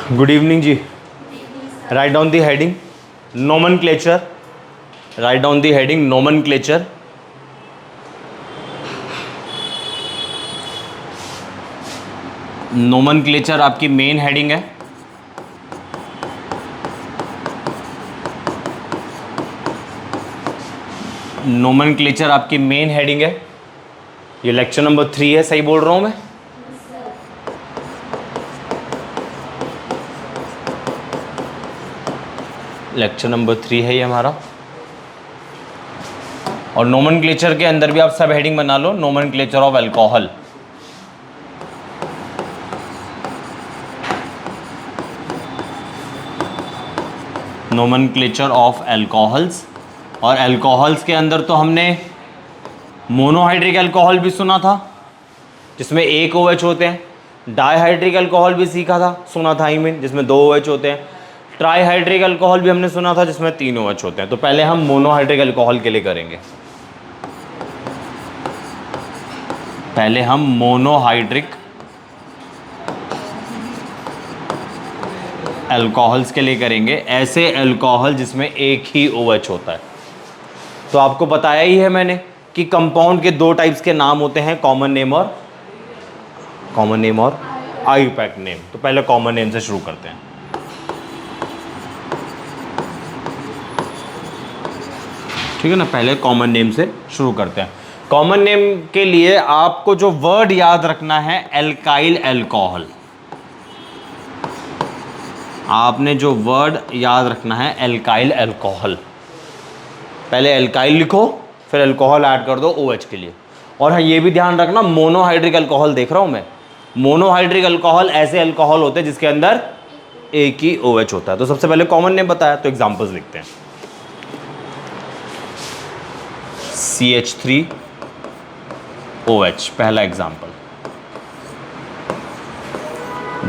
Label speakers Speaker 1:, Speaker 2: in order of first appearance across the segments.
Speaker 1: Good evening ji. Write down the heading nomenclature. Write down the heading nomenclature. Nomenclature आपकी main heading है. Nomenclature आपकी main heading है. ये lecture number 3 है, सही बोल रहा हूं मैं? लेक्चर नंबर 3 है ये हमारा. और नोमेनक्लेचर के अंदर भी आप सब हेडिंग बना लो. Nomenclature of alcohol. Nomenclature of alcohols. और अल्कोहल्स के अंदर तो हमने मोनोहाइड्रिक अल्कोहल भी सुना था जिसमें एक OH होते हैं. डाईहाइड्रिक अल्कोहल भी सीखा था, सुना था आई मीन, जिसमें 2 OH होते हैं. ट्राईहाइड्रिक अल्कोहल भी हमने सुना था जिसमें 3 OH होते हैं. तो पहले हम मोनोहाइड्रिक अल्कोहल के लिए करेंगे. पहले हम मोनोहाइड्रिक अल्कोहल्स के लिए करेंगे. ऐसे अल्कोहल जिसमें एक ही OH होता है. तो आपको बताया ही है मैंने कि कंपाउंड के 2 टाइप्स के नाम होते हैं, कॉमन नेम और आईयूपैक नेम. तो पहले कॉमन नेम से शुरू करते हैं. ठीक है ना, पहले कॉमन नेम से शुरू करते हैं. कॉमन नेम के लिए आपको जो वर्ड याद रखना है, एल्काइल अल्कोहल. आपने जो वर्ड याद रखना है, एल्काइल अल्कोहल. पहले एल्काइल लिखो, फिर अल्कोहल ऐड कर दो OH के लिए. और हाँ, ये भी ध्यान रखना, मोनोहाइड्रिक अल्कोहल देख रहा हूं मैं. मोनोहाइड्रिक अल्कोहल ऐसे अल्कोहल होते हैं जिसके अंदर एक ही OH होता है. तो सबसे पहले कॉमन नेम बताया, तो एग्जांपल्स लिखते हैं. CH3OH पहला एग्जांपल.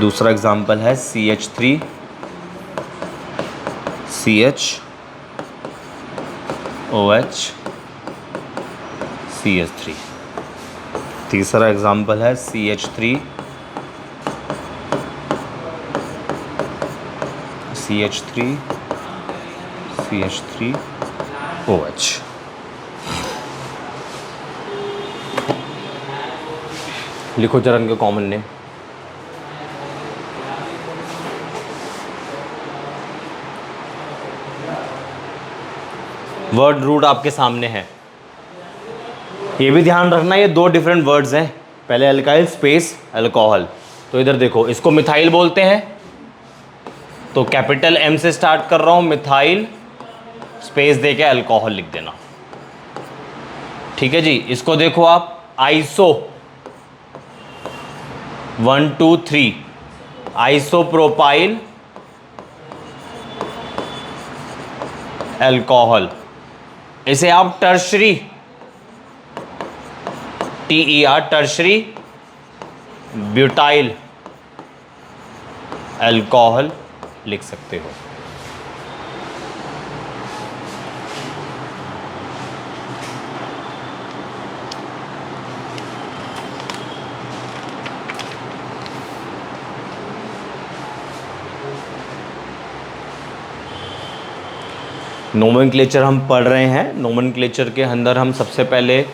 Speaker 1: दूसरा एग्जांपल है CH3CHOH CH3. तीसरा एग्जांपल है CH3OH. लिखो जरा इनके कॉमन नेम. वर्ड रूट आपके सामने है. ये भी ध्यान रखना, ये 2 डिफरेंट वर्ड्स हैं. पहले अल्काइल स्पेस अल्कोहल. तो इधर देखो, इसको मिथाइल बोलते हैं, तो कैपिटल M से स्टार्ट कर रहा हूं, मिथाइल स्पेस देके अल्कोहल लिख देना. ठीक है जी. इसको देखो आप, आइसो 1 2 3 आइसोप्रोपाइल अल्कोहल. इसे आप tertiary TER tertiary butyl alcohol लिख सकते हो. नोमेनक्लेचर हम पढ़ रहे हैं. नोमेनक्लेचर के अंदर हम सबसे पहले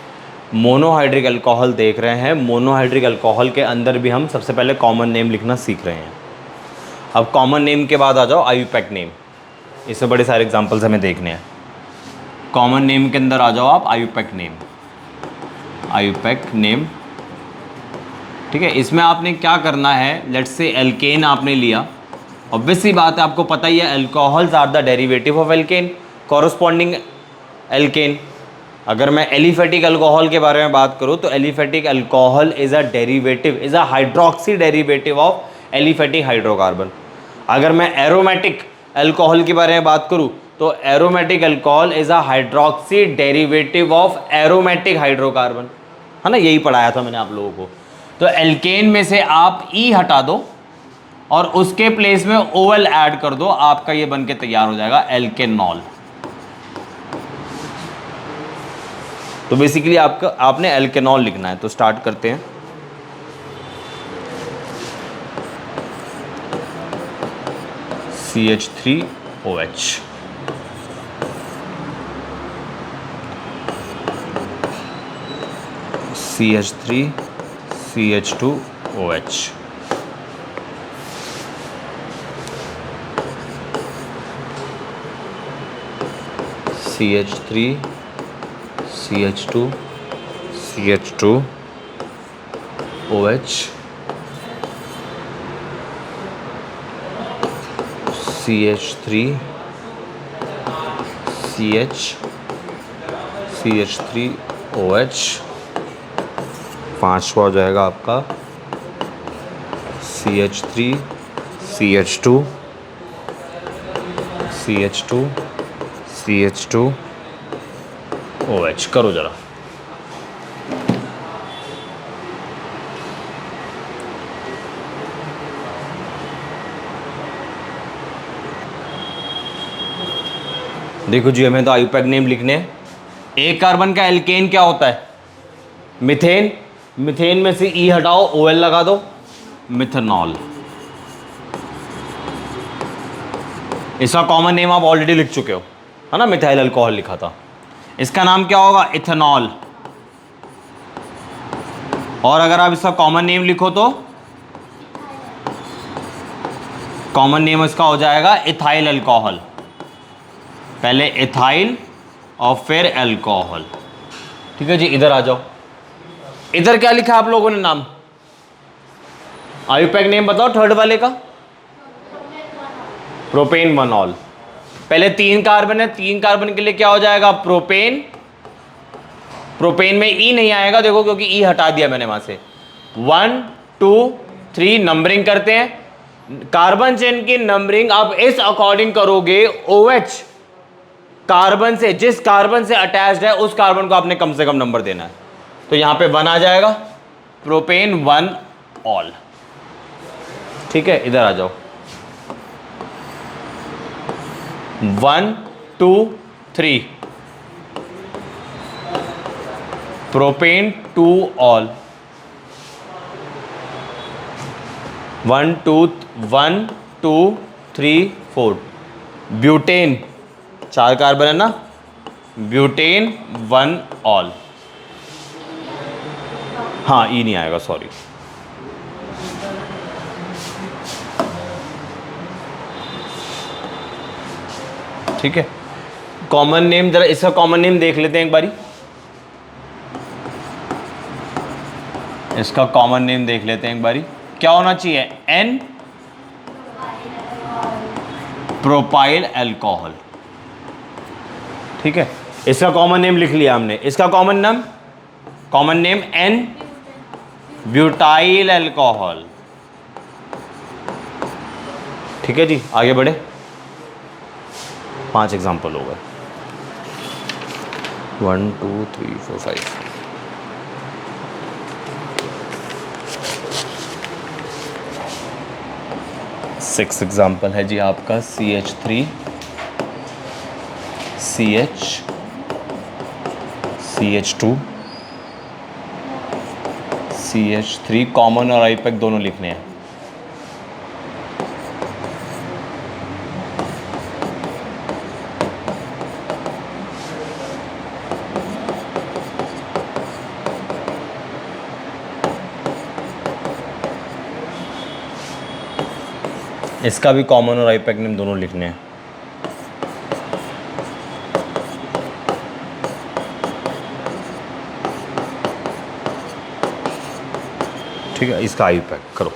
Speaker 1: मोनोहाइड्रिक अल्कोहल देख रहे हैं. मोनोहाइड्रिक अल्कोहल के अंदर भी हम सबसे पहले कॉमन नेम लिखना सीख रहे हैं. अब कॉमन नेम के बाद आ जाओ आईयूपैक नेम. इससे बड़े सारे एग्जांपल्स हमें देखने हैं. कॉमन नेम के अंदर आ जाओ आप, आईयूपैक नेम. ठीक है. इसमें आपने क्या करना है, लेट्स से एल्केन आपने लिया. ऑब्वियस सी बात है, आपको पता ही है, alcohols are the derivative of alkane. Corresponding alkane. अगर मैं एलिफेटिक अल्कोहल के बारे में बात करूं, तो aliphatic alcohol is a derivative, is a hydroxy derivative of aliphatic hydrocarbon. अगर मैं एरोमेटिक अल्कोहल के बारे में बात करूं, तो aromatic alcohol is a hydroxy derivative of aromatic hydrocarbon. है ना, यही पढ़ाया था मैंने आप लोगों को. तो एल्केन में से आप E हटा दो और उसके प्लेस में OL ऐड कर दो, आपका ये बन के तैयार हो जाएगा एल्केनॉल. तो बेसिकली आपने एल्केनॉल लिखना है. तो स्टार्ट करते हैं. CH3OH, CH3 CH2OH, CH3 CH2 CH2OH, CH3 CH3OH, पांचवा हो जाएगा आपका CH3 CH2 CH2OH। करो जरा। देखो जी, हमें तो आईयूपैक नेम लिखने हैं। एक कार्बन का एल्केन क्या होता है? मिथेन। मिथेन में से ई हटाओ, OL लगा दो, मिथेनॉल। इसका कॉमन नेम आप ऑलरेडी लिख चुके हो, है ना, मिथाइल अल्कोहल लिखा था। इसका नाम क्या होगा? इथेनॉल। और अगर आप इसका कॉमन नेम लिखो तो कॉमन नेम इसका हो जाएगा इथाइल अल्कोहल। पहले इथाइल और फिर अल्कोहल। ठीक है जी, इधर आ जाओ। इधर क्या लिखा आप लोगों ने नाम? आईयूपैक नेम बताओ थर्ड वाले का। प्रोपेन वनॉल। पहले 3 कार्बन है, 3 कार्बन के लिए क्या हो जाएगा? प्रोपेन। प्रोपेन में ई नहीं आएगा, देखो, क्योंकि ई हटा दिया मैंने वहां से। 1 2 3 नंबरिंग करते हैं। कार्बन चेन की नंबरिंग आप इस अकॉर्डिंग करोगे, OH कार्बन से, जिस कार्बन से अटैच्ड है उस कार्बन को आपने कम से कम नंबर देना है। तो यहां पे 1 आ जाएगा, प्रोपेन 1 ऑल। ठीक है, इधर आ जाओ। 1 2 3 प्रोपेन 2 ऑल। 1 2 3 4 ब्यूटेन, 4 कार्बन है ना, ब्यूटेन 1 ऑल। हाँ, ई नहीं आएगा, सॉरी। ठीक है, कॉमन नेम जरा इसका कॉमन नेम देख लेते हैं एक बारी। इसका कॉमन नेम देख लेते हैं एक बारी। क्या होना चाहिए? N propyl alcohol. ठीक है, इसका कॉमन नेम लिख लिया हमने। इसका common name N butyl alcohol. ठीक है जी, आगे बढ़े। 5 एग्जाम्पल हो गए। 1 2 3 4 5। 6 एग्जाम्पल है जी आपका CH3 CH2 CH3 कॉमन और आईयूपैक दोनों लिखने हैं। इसका भी कॉमन और आईयूपैक नेम दोनों लिखने हैं। ठीक है, इसका आईयूपैक करो।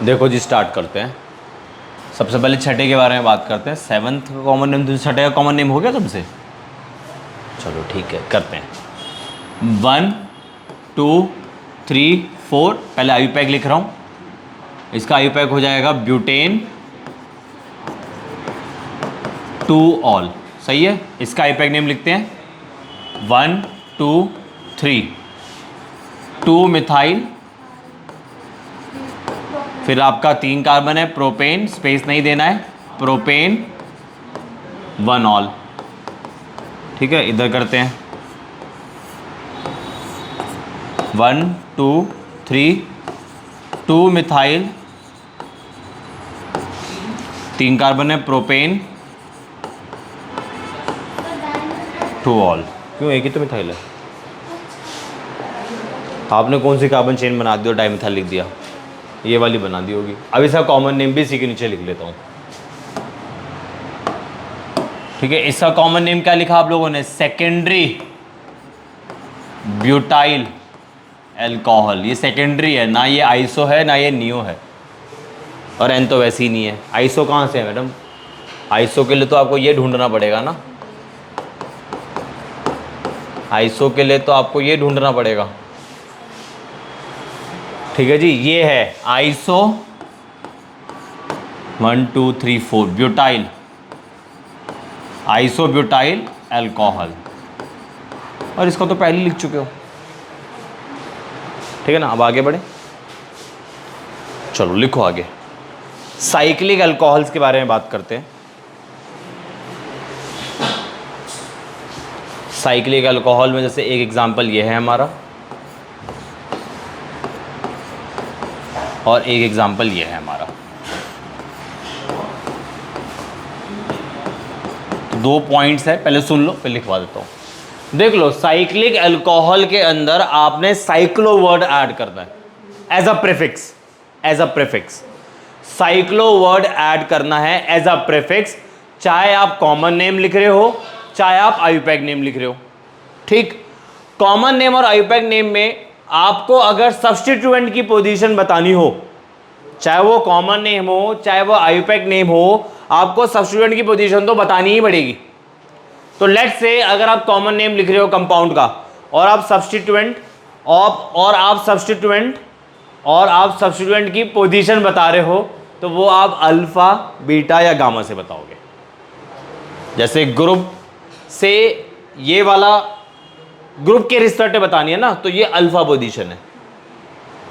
Speaker 1: देखो जी, स्टार्ट करते हैं। सबसे पहले छठे के बारे में बात करते हैं। सेवन्थ का कॉमन नेम, तो छठे का कॉमन नेम हो गया तुमसे? चलो ठीक है, करते हैं। 1 2 3 4, पहले आयुपैक लिख रहा हूँ। इसका आयुपैक हो जाएगा ब्यूटेन 2 ऑल, सही है। इसका आयुपैक नेम लिखते हैं 1 2 3, 2 मिथाइल, फिर आपका 3 कार्बन है प्रोपेन, स्पेस नहीं देना है, प्रोपेन 1 ऑल। ठीक है, इधर करते हैं 1 2 3, 2 मिथाइल, 3 कार्बन है प्रोपेन 2 ऑल। क्यों, एक ही तो मिथाइल है। आपने कौन सी कार्बन चेन बना दी और डाइमिथाइल लिख दिया? ये वाली बना दी होगी। अब इसका कॉमन नेम भी इसी के नीचे लिख लेता हूँ। ठीक है, इसका कॉमन नेम क्या लिखा आप लोगों ने? Secondary butyl alcohol. ये सेकेंडरी है, ना ये आइसो है ना ये नियो है, और एन तो वैसे ही नहीं है। आइसो कहाँ से है मैडम? आइसो के लिए तो आपको ये ढूंढना पड़ेगा ना, आइसो के लिए तो आपको ये ढूंढना पड़ेगा। ठीक है जी, ये है iso 1 2 3 4 butyl, iso butyl alcohol, और इसको तो पहले लिख चुके हो। ठीक है ना, अब आगे बढ़े, चलो लिखो आगे। साइक्लिक अल्कोहल्स के बारे में बात करते हैं। साइक्लिक अल्कोहल में जैसे एक एग्जांपल ये है हमारा, और एक एग्जांपल ये है हमारा। तो 2 पॉइंट्स है, पहले सुन लो, फिर लिखवा देता हूं। देख लो, साइक्लिक अल्कोहल के अंदर आपने साइक्लो वर्ड ऐड करना है as a prefix, as a prefix cyclo word add करना है एज अ प्रीफिक्स, चाहे आप कॉमन नेम लिख रहे हो चाहे आप आयुपैक नेम लिख रहे हो। ठीक, कॉमन नेम और आयुपैक नेम में आपको अगर सब्स्टिट्यूएंट की पोजीशन बतानी हो, चाहे वो कॉमन नेम हो चाहे वो आयुपैक नेम हो, आपको सब्स्टिट्यूएंट की पोजीशन तो बतानी ही पड़ेगी। तो लेट्स से अगर आप कॉमन नेम लिख रहे हो कंपाउंड का, और आप सब्स्टिट्यूएंट और आप सब्स्टिट्यूएंट की पोजीशन बता रहे हो, तो वो आप अल्फा बीटा या गामा से बताओगे। जैसे ग्रुप से ये वाला ग्रुप के रिजल्ट बतानी है ना, तो ये अल्फा पोजीशन है।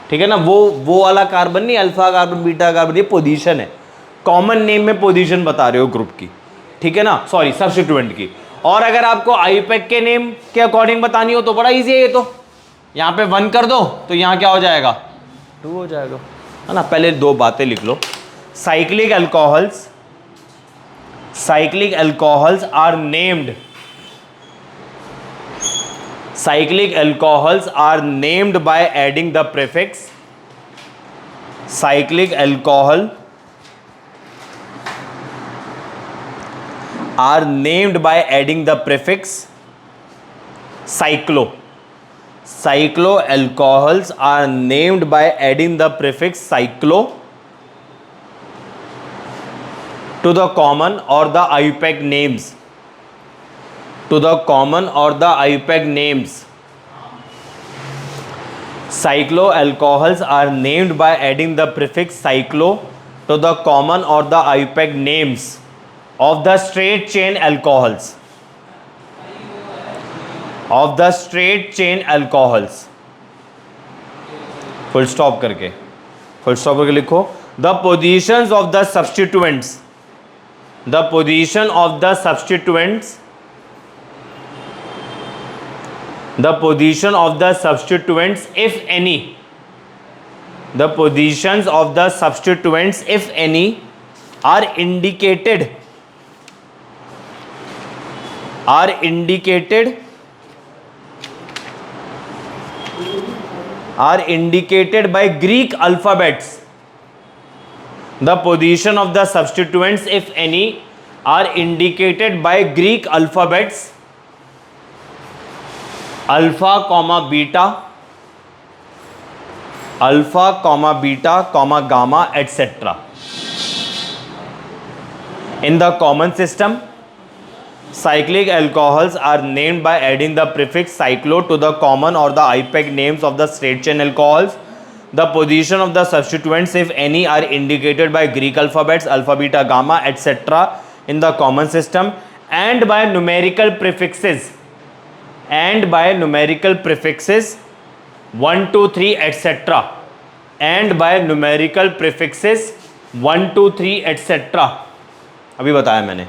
Speaker 1: ठीक है ना, वो वाला कार्बन नहीं, अल्फा कार्बन बीटा कार्बन, ये पोजीशन है। कॉमन नेम में पोजीशन बता रहे हो ग्रुप की, ठीक है ना, सॉरी सब्स्टिट्यूएंट की। और अगर आपको आयुपैक के नेम के अकॉर्डिंग बतानी हो तो बड़ा इजी है ये तो, यहाँ पे 1 कर दो तो यहाँ क्या हो जाएगा, 2 हो जाएगा, है ना। पहले 2 बातें लिख लो। Cyclic alcohols are named, cyclic alcohols are named by adding the prefix, cyclic alcohol are named by adding the prefix cyclo. Cyclo alcohols are named by adding the prefix cyclo to the common or the IUPAC names. To the common or the IUPAC names. Cyclo alcohols are named by adding the prefix cyclo to the common or the IUPAC names of the straight chain alcohols. Of the straight chain alcohols. Full stop करके लिखो. The positions of the substituents. The position of the substituents. The position of the substituents, if any, the positions of the substituents, if any, are indicated by Greek alphabets. The position of the substituents, if any, are indicated by Greek alphabets. Alpha comma beta comma gamma etcetera. In the common system, cyclic alcohols are named by adding the prefix cyclo to the common or the IUPAC names of the straight chain alcohols. The position of the substituents, if any, are indicated by Greek alphabets, alpha, beta, gamma, etc. in the common system, and by numerical prefixes, 1, 2, 3, etc. and by numerical prefixes 1, 2, 3, etc. अभी बताया मैंने.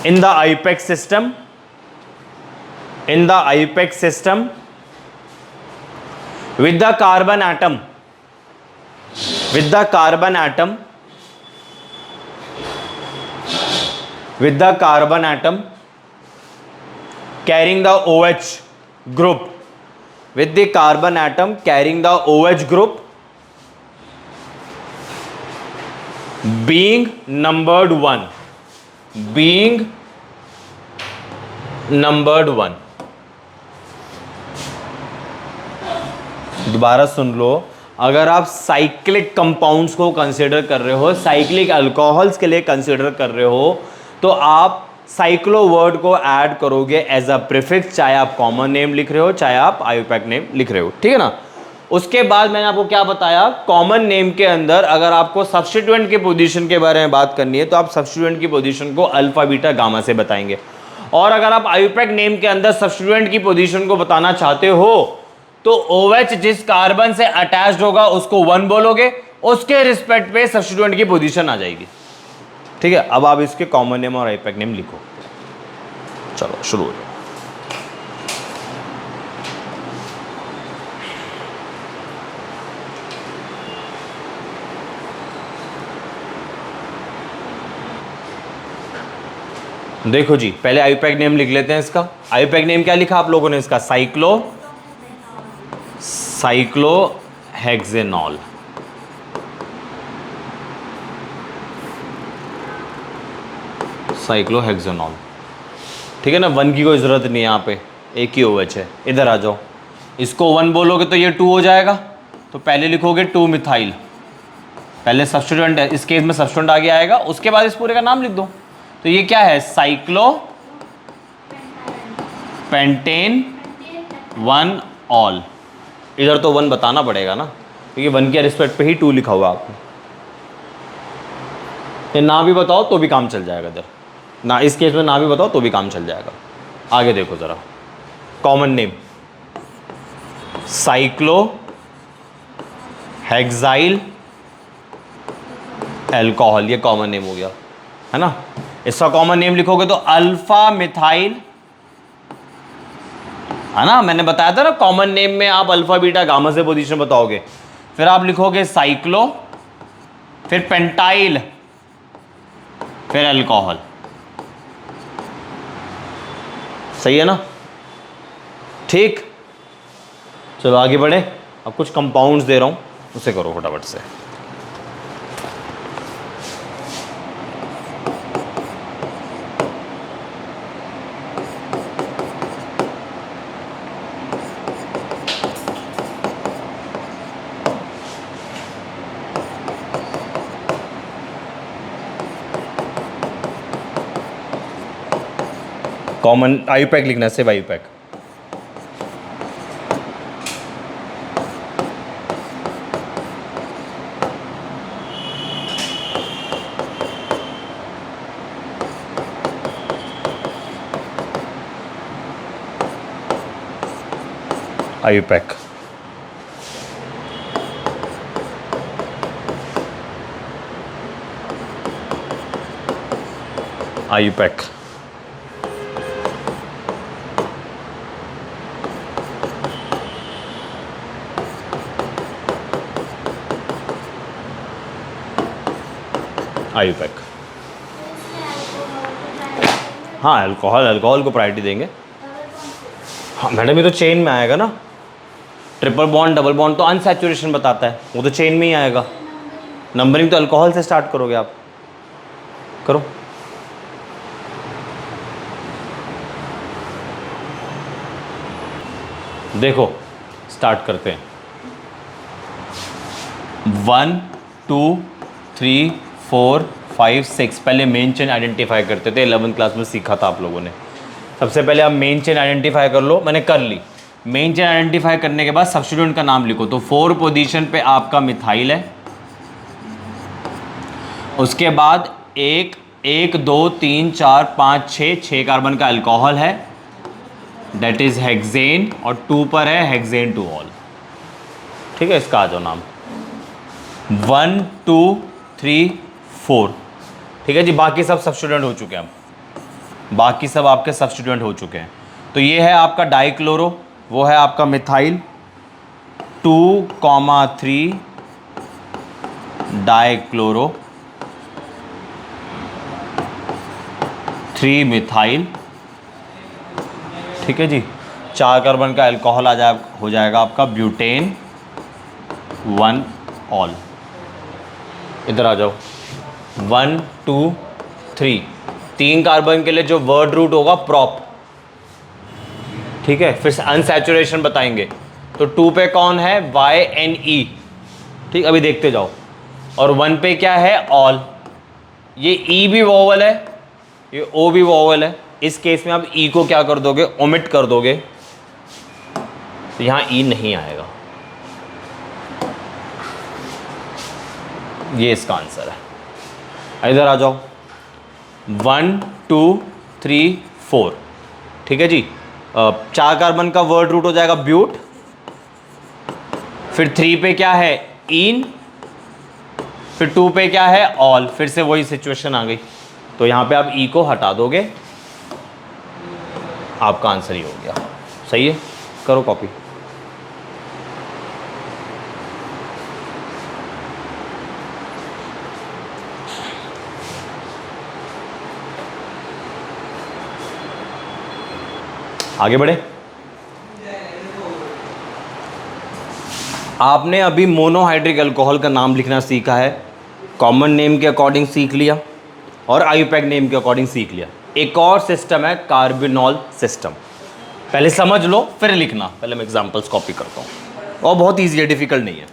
Speaker 1: In the IUPAC system, with the carbon atom carrying the OH group, being numbered 1, दोबारा सुन लो. अगर आप cyclic compounds को consider कर रहे हो, साइक्लिक अल्कोहल्स के लिए कंसीडर कर रहे हो, तो आप साइक्लो वर्ड को ऐड करोगे एज अ प्रीफिक्स, चाहे आप कॉमन नेम लिख रहे हो, चाहे आप आईयूपैक नेम लिख रहे हो. ठीक है ना. उसके बाद मैंने आपको क्या बताया, कॉमन नेम के अंदर अगर आपको सब्स्टिट्यूएंट की पोजीशन के बारे में बात करनी है तो आप सब्स्टिट्यूएंट की पोजीशन को अल्फा, बीटा, गामा से बताएंगे. और अगर आप आईयूपैक नेम के अंदर सब्स्टिट्यूएंट की पोजीशन को बताना चाहते हो तो OH जिस कार्बन से अटैच्ड होगा उसको 1 बोलोगे, उसके रिस्पेक्ट पे सब्स्टिट्यूएंट की पोजीशन आ जाएगी. ठीक है. अब आप इसके कॉमन नेम और आईयूपैक नेम लिखो. चलो शुरू हो जाओ. देखो जी, पहले आईयूपैक नेम लिख लेते हैं इसका. आईयूपैक नेम क्या लिखा आप लोगों ने इसका? साइक्लोहेक्सेनॉल. साइक्लोहेक्सेनॉल. ठीक है ना. 1 की कोई ज़रूरत नहीं है यहाँ पे, एक ही OH है. इधर आ जाओ. इसको 1 बोलोगे तो ये 2 हो जाएगा, तो पहले लिखोगे 2 मिथाइल. पहले सब्स्टिट्यूएंट है, इस केस में सब्स्टिट्यूएंट आगे आएगा, उसके बाद इस पूरे का नाम लिख दो. तो ये क्या है? Cyclo pentane 1 all. इधर तो 1 बताना पड़ेगा ना, क्योंकि 1 के रिस्पेक्ट पे ही 2 लिखा हुआ आपने. ये ना भी बताओ तो भी काम चल जाएगा. इधर ना, इस केस में ना भी बताओ तो भी काम चल जाएगा. आगे देखो ज़रा. Common name cyclo hexyl alcohol, ये कॉमन नेम हो गया है ना. इसका कॉमन नेम लिखोगे तो अल्फा मिथाइल, है ना. मैंने बताया था ना, कॉमन नेम में आप अल्फा, बीटा, गामा से पोजीशन बताओगे. फिर आप लिखोगे साइक्लो, फिर पेंटाइल, फिर अल्कोहल. सही है ना. ठीक. चलो आगे बढ़े. अब कुछ कंपाउंड्स दे रहा हूं, उसे करो फटाफट से. कॉमन आईयूपैक लिखना है, सिर्फ आईयूपैक. आईयूपैक. आईयूपैक. आईयूपैक. हाँ, अल्कोहल को प्रायोरिटी देंगे. हाँ मैडम, ये तो चेन में आएगा ना. ट्रिपल बॉन्ड, डबल बॉन्ड तो अनसैचुरेशन बताता है, वो तो चेन में ही आएगा. नंबरिंग तो अल्कोहल से स्टार्ट करोगे आप. करो. देखो स्टार्ट करते हैं. 1 2 3 4 5 6 पहले मेन चेन आइडेंटिफाई करते थे, 11th क्लास में सीखा था आप लोगों ने। सबसे पहले आप मेन चेन आइडेंटिफाई कर लो, मैंने कर ली। मेन चेन आइडेंटिफाई करने के बाद सब्स्टिट्यूएंट का नाम लिखो, तो 4 पोजीशन पे आपका मिथाइल है। उसके बाद 1 1 2 3 4 5 6 कार्बन का अल्कोहल है, दैट इज हेक्सेन, और 2 पर है हेक्सेन टू ऑल। ठीक है, इसका आ जाओ नाम 1 2 3 4। ठीक है जी, बाकी सब सब्स्टिट्यूएंट हो चुके हैं, बाकी सब आपके सब्स्टिट्यूएंट हो चुके हैं। तो ये है आपका डाइक्लोरो, वो है आपका मिथाइल 2,3 डाइक्लोरो 3 मिथाइल। ठीक है जी, 4 कार्बन का अल्कोहल हो जाएगा आपका ब्यूटेन 1 ऑल। इधर आ जाओ 1 2 3, 3 कार्बन के लिए जो वर्ड रूट होगा प्रॉप। ठीक है, फिर अनसैचुरेशन बताएंगे, तो 2 पे कौन है YNE। ठीक, अभी देखते जाओ। और 1 पे क्या है ऑल, ये E भी वोवल है, ये O भी वोवल है। इस केस में आप E को क्या कर दोगे, ओमिट कर दोगे, तो यहां E नहीं आएगा। ये इसका आंसर है। इधर आ जाओ 1 2 3 4। ठीक है जी, 4 कार्बन का वर्ड रूट हो जाएगा ब्यूट, फिर 3 पे क्या है इन, फिर 2 पे क्या है ऑल। फिर से वही सिचुएशन आ गई, तो यहां पे आप ई को हटा दोगे, आपका आंसर ही हो गया। सही है, करो कॉपी। आगे बढ़े। आपने अभी मोनोहाइड्रिक अल्कोहल का नाम लिखना सीखा है, कॉमन नेम के अकॉर्डिंग सीख लिया और आईयूपैक नेम के अकॉर्डिंग सीख लिया। एक और सिस्टम है कार्बिनॉल सिस्टम, पहले समझ लो फिर लिखना। पहले मैं एग्जांपल्स कॉपी करता हूँ, और बहुत ईजी है, डिफिकल्ट नहीं है।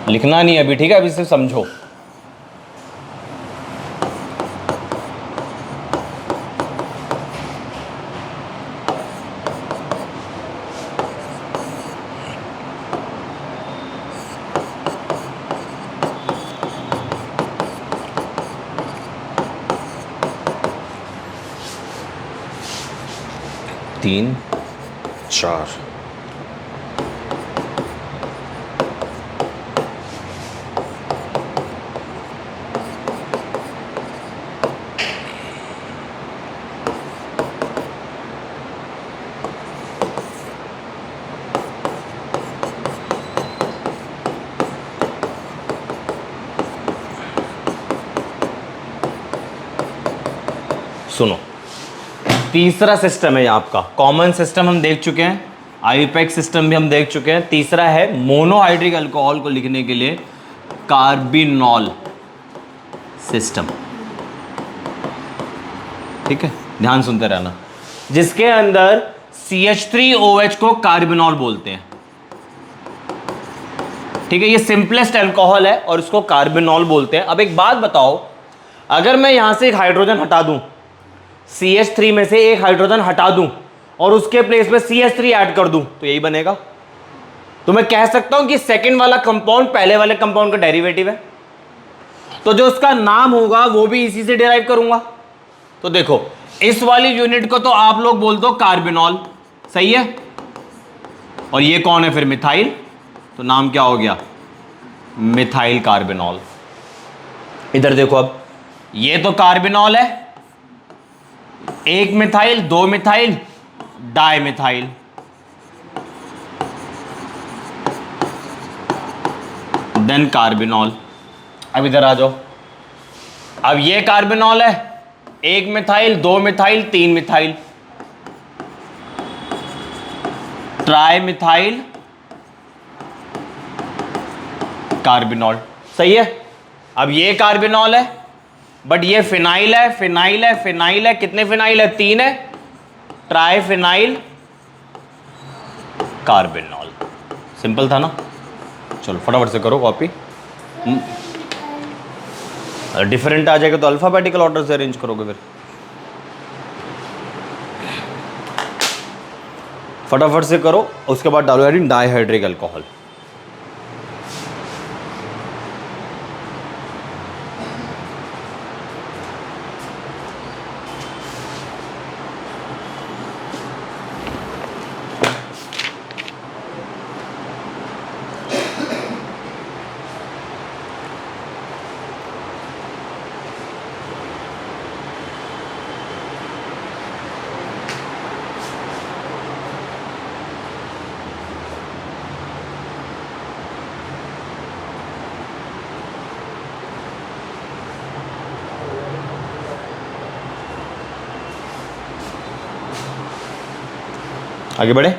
Speaker 1: लिखना नहीं है अभी, ठीक है, अभी सिर्फ समझो। तीन चार, सुनो, तीसरा सिस्टम है ये आपका। कॉमन सिस्टम हम देख चुके हैं, आईयूपैक सिस्टम भी हम देख चुके हैं। तीसरा है मोनोहाइड्रिक अल्कोहल को लिखने के लिए कार्बिनॉल सिस्टम। ठीक है, ध्यान सुनते रहना, जिसके अंदर CH3OH को कार्बिनॉल बोलते हैं। ठीक है, ये सिंपलेस्ट अल्कोहल है और इसको कार्बिनॉल बोलते हैं। अब एक बात बताओ, अगर मैं यहां से एक हाइड्रोजन हटा दूं, CH3 में से एक हाइड्रोजन हटा दूं और उसके प्लेस पे CH3 ऐड कर दूं, तो यही बनेगा। तो मैं कह सकता हूं कि सेकंड वाला कंपाउंड पहले वाले कंपाउंड का डेरिवेटिव है, तो जो उसका नाम होगा वो भी इसी से डिराइव करूंगा। तो देखो, इस वाली यूनिट को तो आप लोग बोल दो कार्बिनॉल, सही है। और ये कौन है फिर, मिथाइल, तो नाम क्या हो गया, मिथाइल कार्बिनॉल। इधर देखो, अब ये तो कार्बिनॉल है, एक मिथाइल, दो methyl, dimethyl. Then carbinol. अब इधर आ जाओ, अब ये कार्बिनॉल है, एक मिथाइल, दो मिथाइल, तीन मिथाइल, ट्राई मिथाइल कार्बिनॉल। सही है। अब ये कार्बिनॉल है, बट ये फिनाइल है, फिनाइल है, फिनाइल है। कितने फिनाइल है, तीन है, ट्राई फिनाइल कार्बिनॉल। सिंपल था ना। चलो फटाफट से करो कॉपी। डिफरेंट आ जाएगा तो अल्फ़ाबेटिकल ऑर्डर से अरेंज करोगे फिर। फटाफट से करो, उसके बाद डालो एडिन डाइहाइड्रिक अल्कोहल। आगे बढ़े।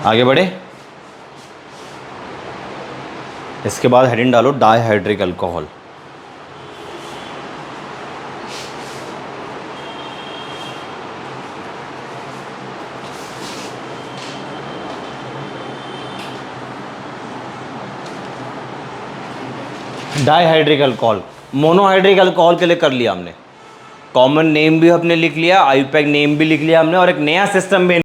Speaker 1: आगे बढ़े। इसके बाद हेडिंग डालो dihydric alcohol. Dihydric alcohol, monohydric alcohol के लिए कर लिया हमने, कॉमन नेम भी हमने लिख लिया, आईयूपैक नेम भी लिख लिया हमने, और एक नया सिस्टम भी